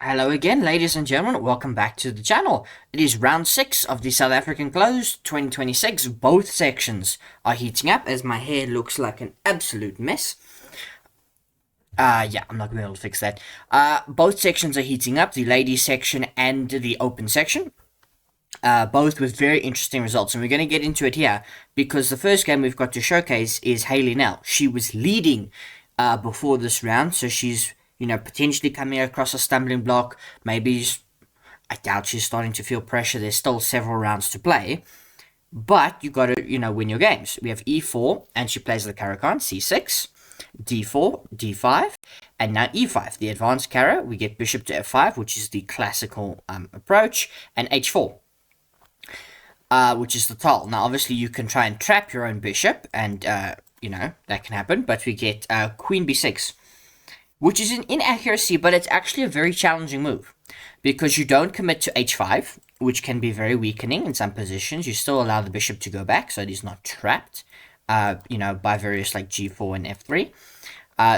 Hello again, ladies and gentlemen. Welcome back to the channel. It is round 6 of the South African Closed 2026. Both sections are heating up as my hair looks like an absolute mess. Yeah, I'm not going to be able to fix that. Both sections are heating up, the ladies section and the open section. Both with very interesting results, and we're going to get into it here because the first game we've got to showcase is Hayley Nell. She was leading before this round, so she's potentially coming across a stumbling block. Maybe I doubt she's starting to feel pressure. There's still several rounds to play, but you got to win your games. We have e4, and she plays the Caracan c6, d4, d5, and now e5. The advanced Cara, we get bishop to f5, which is the classical approach, and h4. Which is the tall. Now, obviously, you can try and trap your own bishop, and, that can happen, but we get queen b6, which is an inaccuracy, but it's actually a very challenging move, because you don't commit to h5, which can be very weakening in some positions. You still allow the bishop to go back, so it is not trapped, by various, like, g4 and f3.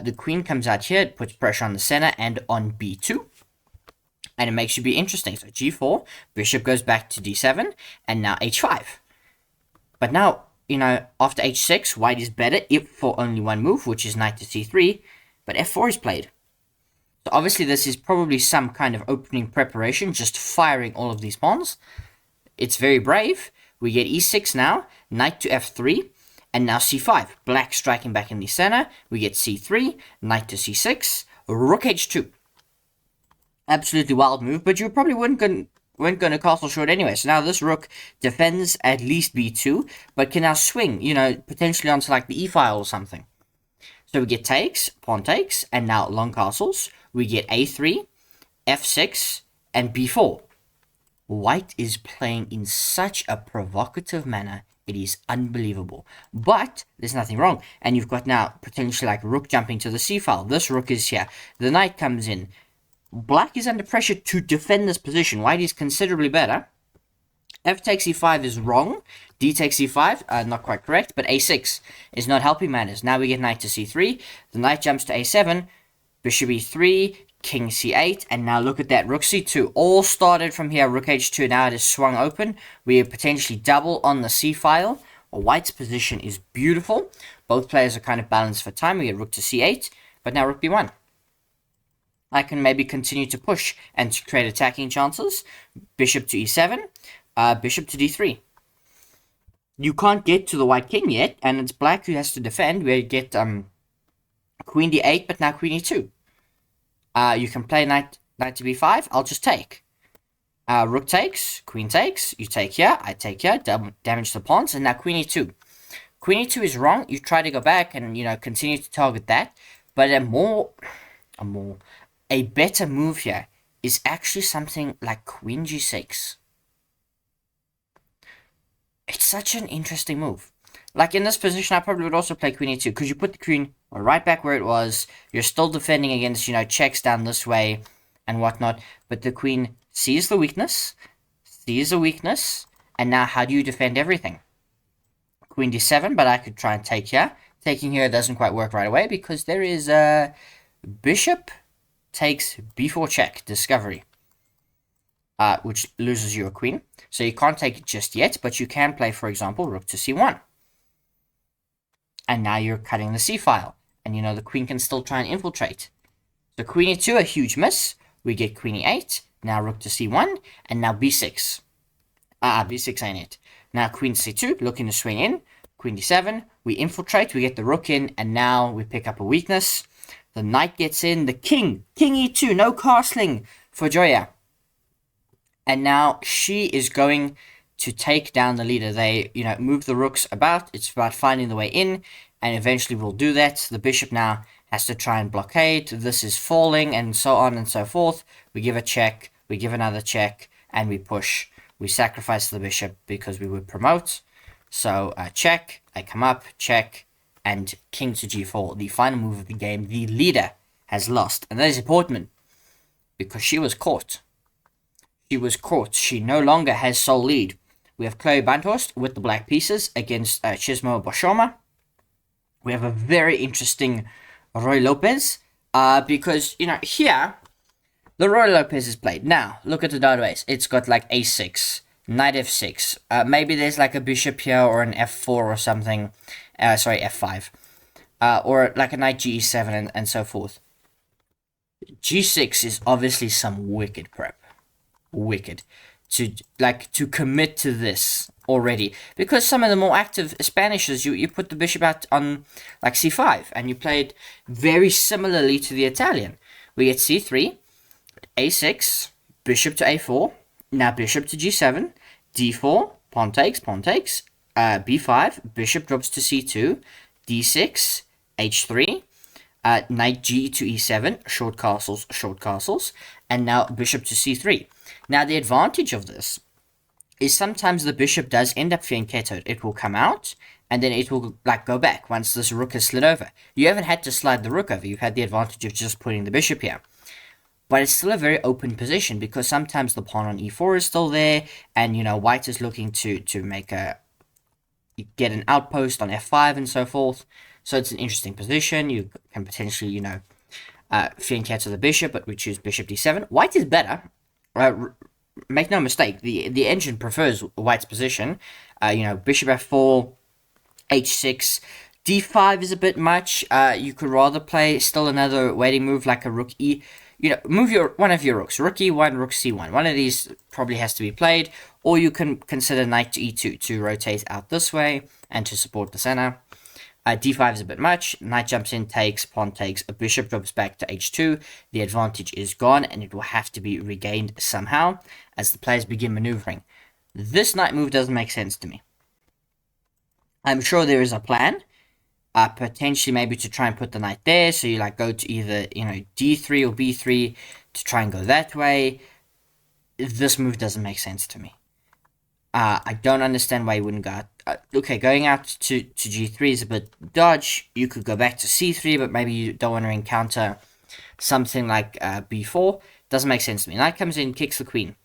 The queen comes out here, it puts pressure on the center and on b2. And it makes you be interesting. So g4, bishop goes back to d7, and now h5. But now, after h6, white is better if for only one move, which is knight to c3, but f4 is played. So obviously this is probably some kind of opening preparation, just firing all of these pawns. It's very brave. We get e6 now, knight to f3, and now c5. Black striking back in the center. We get c3, knight to c6, rook h2. Absolutely wild move, but you probably weren't going to castle short anyway. So now this rook defends at least b2, but can now swing, potentially onto like the e-file or something. So we get takes, pawn takes, and now long castles. We get a3, f6, and b4. White is playing in such a provocative manner. It is unbelievable. But there's nothing wrong. And you've got now potentially like rook jumping to the c-file. This rook is here. The knight comes in. Black is under pressure to defend this position. White is considerably better. F takes e5 is wrong. D takes e5, not quite correct, but a6 is not helping matters. Now we get knight to c3. The knight jumps to a7. Bishop e3, king c8, and now look at that. Rook c2. All started from here. Rook h2. Now it is swung open. We are potentially double on the c-file. White's position is beautiful. Both players are kind of balanced for time. We get rook to c8, but now rook b1. I can maybe continue to push and to create attacking chances. Bishop to e7, bishop to d3. You can't get to the white king yet, and it's black who has to defend. We get queen d8, but now queen e2. You can play knight to b5. I'll just take. Rook takes, queen takes. You take here, I take here. Damage the pawns, and now queen e2. Queen e2 is wrong. You try to go back and continue to target that, but a better move here is actually something like queen g6. It's such an interesting move. Like in this position, I probably would also play queen e2 because you put the queen right back where it was. You're still defending against, checks down this way and whatnot. But the queen sees the weakness, and now how do you defend everything? Queen d7, but I could try and take here. Taking here doesn't quite work right away because there is a bishop takes b4 check, discovery, which loses you a queen. So you can't take it just yet, but you can play, for example, rook to c1. And now you're cutting the c-file. And the queen can still try and infiltrate. So queen e2, a huge miss. We get queen e8, now rook to c1, and now b6. b6 ain't it. Now queen c2, looking to swing in. Queen d7, we infiltrate, we get the rook in, and now we pick up a weakness. The knight gets in, the king e2, no castling for Joya. And now she is going to take down the leader. They, move the rooks about. It's about finding the way in, and eventually we'll do that. The bishop now has to try and blockade. This is falling, and so on and so forth. We give a check, we give another check, and we push. We sacrifice the bishop because we would promote. So, check, I come up, check, and king to g4, the final move of the game. The leader has lost. And that is important because she was caught. She no longer has sole lead. We have Chloe Banthorst with the black pieces against Chismo Boshoma. We have a very interesting Roy Lopez because, here, The Roy Lopez is played. Now, look at the database. It's got like a6, knight f6. Maybe there's like a bishop here or an f4 or something. Sorry, f5. Or like a knight ge7 and so forth. g6 is obviously some wicked prep. Wicked. To commit to this already. Because some of the more active Spanishes, you put the bishop out on like c5. And you played very similarly to the Italian. We get c3. a6, bishop to a4, now bishop to g7, d4, pawn takes, b5, bishop drops to c2, d6, h3, knight g to e7, short castles, and now bishop to c3. Now the advantage of this is sometimes the bishop does end up fianchettoed. It will come out, and then it will like go back once this rook has slid over. You haven't had to slide the rook over, you've had the advantage of just putting the bishop here. But it's still a very open position because sometimes the pawn on e4 is still there, and white is looking to get an outpost on f5 and so forth. So it's an interesting position. You can potentially fianchetto the bishop, but we choose bishop d7. White is better. Make no mistake, the engine prefers white's position. Bishop f4, h6. d5 is a bit much. You could rather play still another waiting move like a rook e. Move one of your rooks. Rook e1, rook c1. One of these probably has to be played. Or you can consider knight to e2 to rotate out this way and to support the center. d5 is a bit much. Knight jumps in, takes, pawn takes. A bishop drops back to h2. The advantage is gone, and it will have to be regained somehow as the players begin maneuvering. This knight move doesn't make sense to me. I'm sure there is a plan. Potentially maybe to try and put the knight there, so you go to either d3 or b3 to try and go that way. This move doesn't make sense to me. I don't understand why you wouldn't go out. Okay, going out to g3 is a bit dodge. You could go back to c3, but maybe you don't want to encounter something like b4. Doesn't make sense to me. Knight comes in, kicks the queen,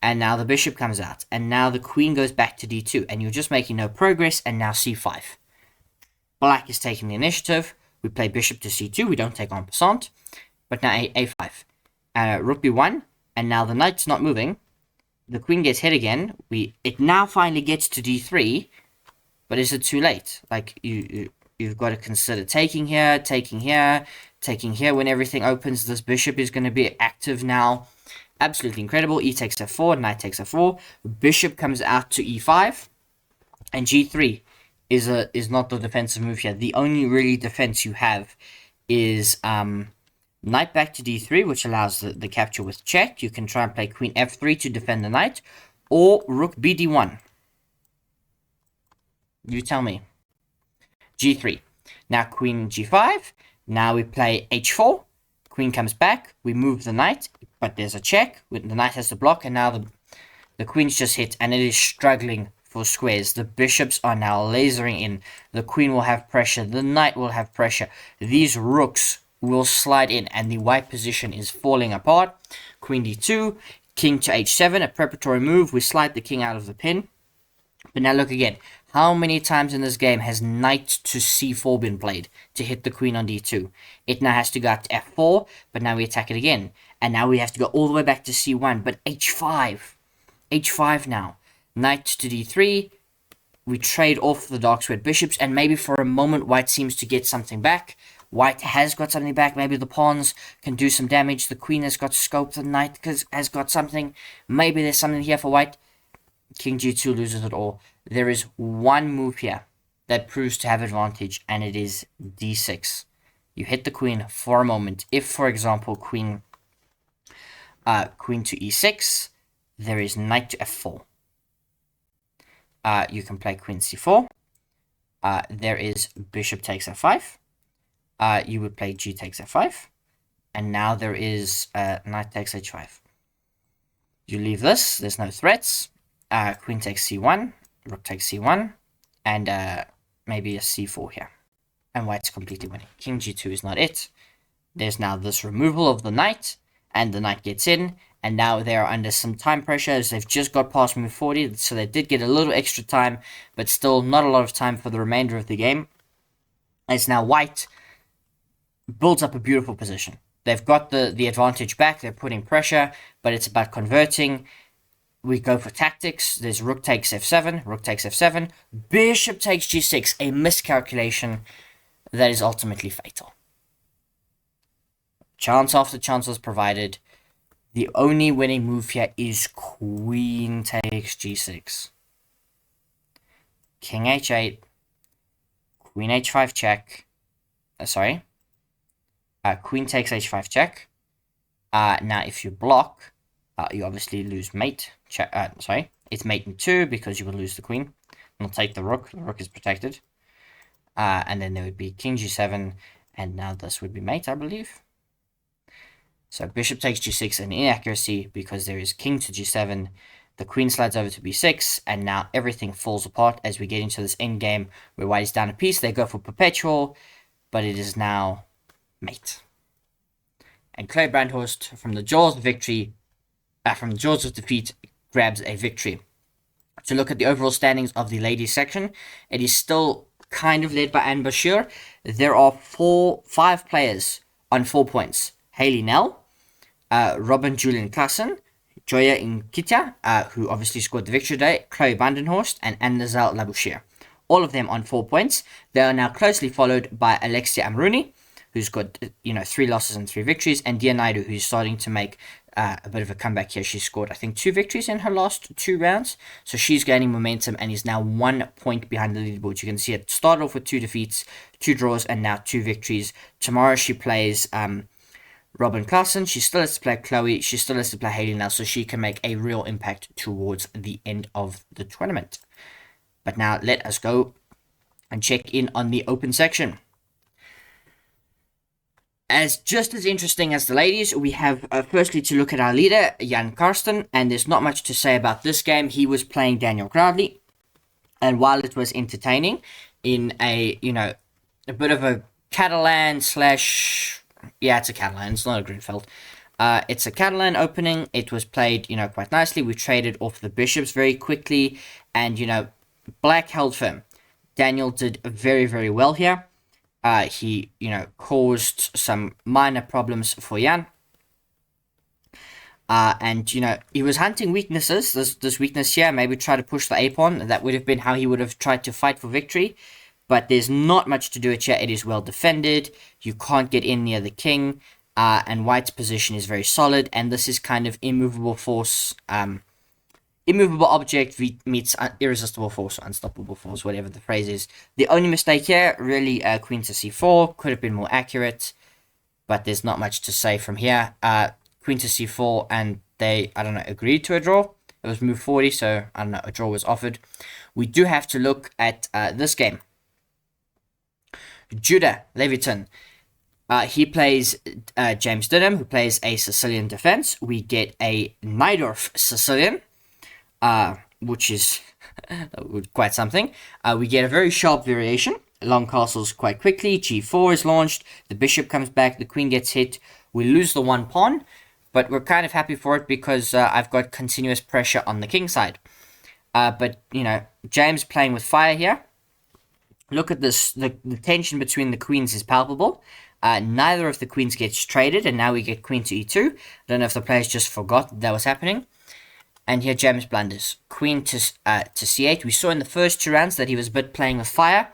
and now the bishop comes out, and now the queen goes back to d2, and you're just making no progress, and now c5. Black is taking the initiative. We play bishop to c2. We don't take en passant. But now a5. Rook b1. And now the knight's not moving. The queen gets hit again. It now finally gets to d3. But is it too late? You've got to consider taking here, taking here, taking here. When everything opens, this bishop is going to be active now. Absolutely incredible. E takes f4. Knight takes f4. Bishop comes out to e5. And g3. Is not the defensive move here. The only really defense you have is knight back to d3, which allows the capture with check. You can try and play queen f3 to defend the knight, or rook bd1. You tell me. g3. Now queen g5. Now we play h4. Queen comes back. We move the knight, but there's a check. The knight has to block, and now the queen's just hit, and it is struggling for squares. The bishops are now lasering in. The queen will have pressure. The knight will have pressure. These rooks will slide in, and the white position is falling apart. Queen d2, king to h7, a preparatory move. We slide the king out of the pin. But now look again. How many times in this game has knight to c4 been played to hit the queen on d2? It now has to go out to f4, but now we attack it again. And now we have to go all the way back to c1, but h5. h5 now. Knight to d3, we trade off the dark squared bishops, and maybe for a moment white seems to get something back. White has got something back. Maybe the pawns can do some damage. The queen has got scope. The knight has got something. Maybe there's something here for white. King g2 loses it all. There is one move here that proves to have advantage, and it is d6. You hit the queen for a moment. If, for example, queen to e6, there is knight to f4. You can play queen c4. There is bishop takes f5. You would play g takes f5. And now there is knight takes h5. You leave this. There's no threats. Queen takes c1. Rook takes c1. And maybe a c4 here. And white's completely winning. King g2 is not it. There's now this removal of the knight. And the knight gets in. And now they are under some time pressure as they've just got past move 40. So they did get a little extra time, but still not a lot of time for the remainder of the game. As now white builds up a beautiful position. they've got the advantage back. They're putting pressure, but it's about converting. We go for tactics. There's rook takes f7, rook takes f7, bishop takes g6, a miscalculation that is ultimately fatal. Chance after chance was provided. The only winning move here is queen takes g6. King h8, queen h5 check. Queen takes h5 check. Now if you block, you obviously lose mate. It's mate in 2 because you will lose the queen. I'll take the rook. The rook is protected. And then there would be king g7, and now this would be mate, I believe. So bishop takes g6, an inaccuracy because there is king to g7. The queen slides over to b6, and now everything falls apart as we get into this endgame where white is down a piece. They go for perpetual, but it is now mate. And Chloe Brandhorst, from the jaws of victory, from the jaws of defeat, grabs a victory. To look at the overall standings of the ladies section, it is still kind of led by Anne Bashir. There are 5 players on 4 points. Hayley Nell, Robin Julian Klassen, Joya Nkita, who obviously scored the victory today, Chloe Bandenhorst, and Anne-Nazal Labouchir. All of them on 4 points. They are now closely followed by Alexia Amruni, who's got 3 losses and 3 victories, and Dia Naidu, who's starting to make a bit of a comeback here. She scored, I think, 2 victories in her last 2 rounds, so she's gaining momentum and is now 1 point behind the leaderboard. You can see it started off with 2 defeats, 2 draws, and now 2 victories. Tomorrow she plays Robin Klassen. She still has to play Chloe. She still has to play Hayley now, so she can make a real impact towards the end of the tournament. But now let us go and check in on the open section. Just as interesting as the ladies, we have firstly to look at our leader, Jan Karsten, and there's not much to say about this game. He was playing Daniel Crowley, and while it was entertaining in a bit of a Catalan slash... Yeah, it's a Catalan. It's not a Grunfeld. It's a Catalan opening. It was played, quite nicely. We traded off the bishops very quickly. And, black held firm. Daniel did very, very well here. He, caused some minor problems for Jan. And, he was hunting weaknesses. This weakness here, maybe try to push the a pawn. That would have been how he would have tried to fight for victory. But there's not much to do it here. It is well defended. You can't get in near the king. And white's position is very solid. And this is kind of immovable force. Immovable object meets irresistible force or unstoppable force, whatever the phrase is. The only mistake here, really, queen to c4. Could have been more accurate. But there's not much to say from here. Queen to c4, and they, agreed to a draw. It was move 40, so, a draw was offered. We do have to look at this game. Judah Levitan. He plays James Didham, who plays a Sicilian defense. We get a Najdorf Sicilian, which is quite something. We get a very sharp variation. Long castles quite quickly. G4 is launched. The bishop comes back. The queen gets hit. We lose the 1 pawn, but we're kind of happy for it because I've got continuous pressure on the king side. But, James playing with fire here. Look at this. The tension between the queens is palpable. Neither of the queens gets traded, and now we get queen to e2. I don't know if the players just forgot that was happening. And here James blunders. Queen to c8. We saw in the first 2 rounds that he was a bit playing with fire.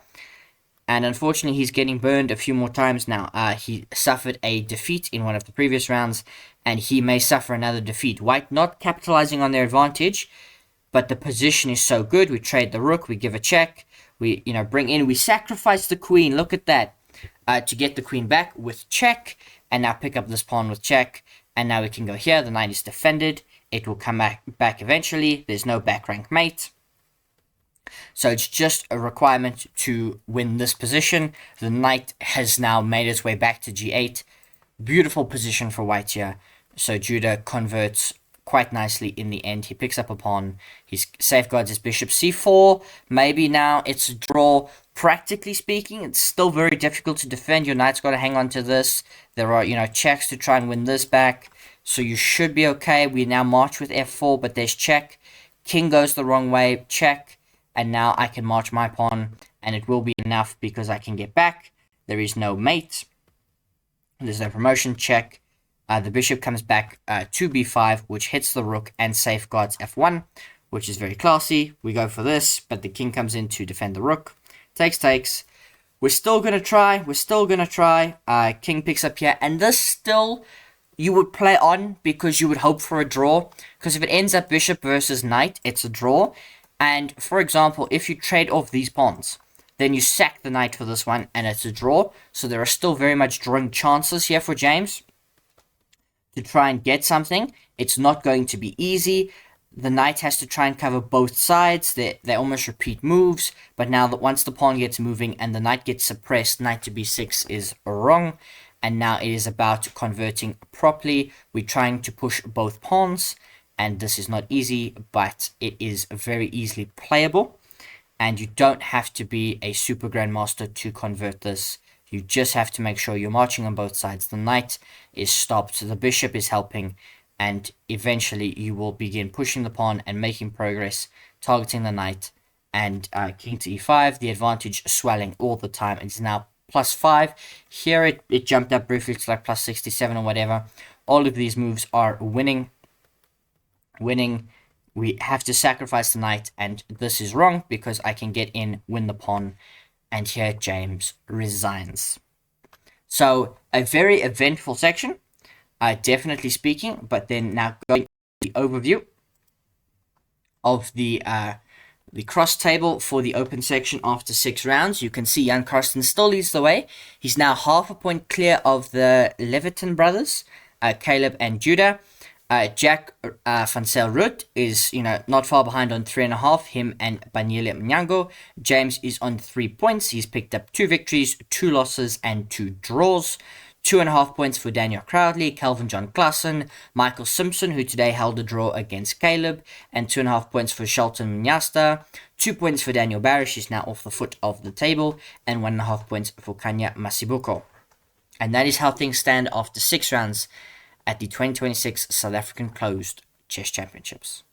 And unfortunately, he's getting burned a few more times now. He suffered a defeat in one of the previous rounds, and he may suffer another defeat. White not capitalizing on their advantage, but the position is so good. We trade the rook. We give a check. We, bring in. We sacrifice the queen. Look at that. To get the queen back with check. And now pick up this pawn with check. And now we can go here. The knight is defended. It will come back eventually. There's no back rank mate. So it's just a requirement to win this position. The knight has now made its way back to g8. Beautiful position for white here. So Judah converts quite nicely in the end. He picks up a pawn. He safeguards his bishop. c4. Maybe now it's a draw. Practically speaking, it's still very difficult to defend. Your knight's got to hang on to this. There are, checks to try and win this back. So you should be okay. We now march with f4, but there's check. King goes the wrong way. Check. And now I can march my pawn. And it will be enough because I can get back. There is no mate. There's no promotion check. The bishop comes back to b5, which hits the rook and safeguards f1, which is very classy. We go for this, but the king comes in to defend the rook. Takes. We're still going to try. King picks up here, and this still you would play on because you would hope for a draw. Because if it ends up bishop versus knight, it's a draw. And for example, if you trade off these pawns, then you sack the knight for this one, and it's a draw. So there are still very much drawing chances here for James to try and get something. It's not going to be easy. The knight has to try and cover both sides. They almost repeat moves, but now that once the pawn gets moving and the knight gets suppressed, knight to b6 is wrong. And now it is about converting properly. We're trying to push both pawns, and this is not easy, but it is very easily playable. And you don't have to be a super grandmaster to convert this. You just have to make sure you're marching on both sides. The knight is stopped, the bishop is helping, and eventually you will begin pushing the pawn and making progress, targeting the knight, and king to e5, the advantage swelling all the time. It's now +5. Here it jumped up briefly to like +67 or whatever. All of these moves are winning. We have to sacrifice the knight, and this is wrong because I can get in, win the pawn, and here James resigns. So a very eventful section, definitely speaking, but then now going to the overview of the cross table for the open section after 6 rounds. You can see Jan Karsten still leads the way. He's now half a point clear of the Levitan brothers, Caleb and Judah. Jack van Zyl is, not far behind on 3.5. Him and Banyele Mnyango. James is on 3 points. He's picked up 2 victories, 2 losses, and 2 draws. 2.5 points for Daniel Crowley, Calvin John Klassen, Michael Simpson, who today held a draw against Caleb, and 2.5 points for Shelton Mnyasta. 2 points for Daniel Barish, he's now off the foot of the table, and 1.5 points for Kanya Masibuko. And that is how things stand after 6 rounds at the 2026 South African Closed Chess Championships.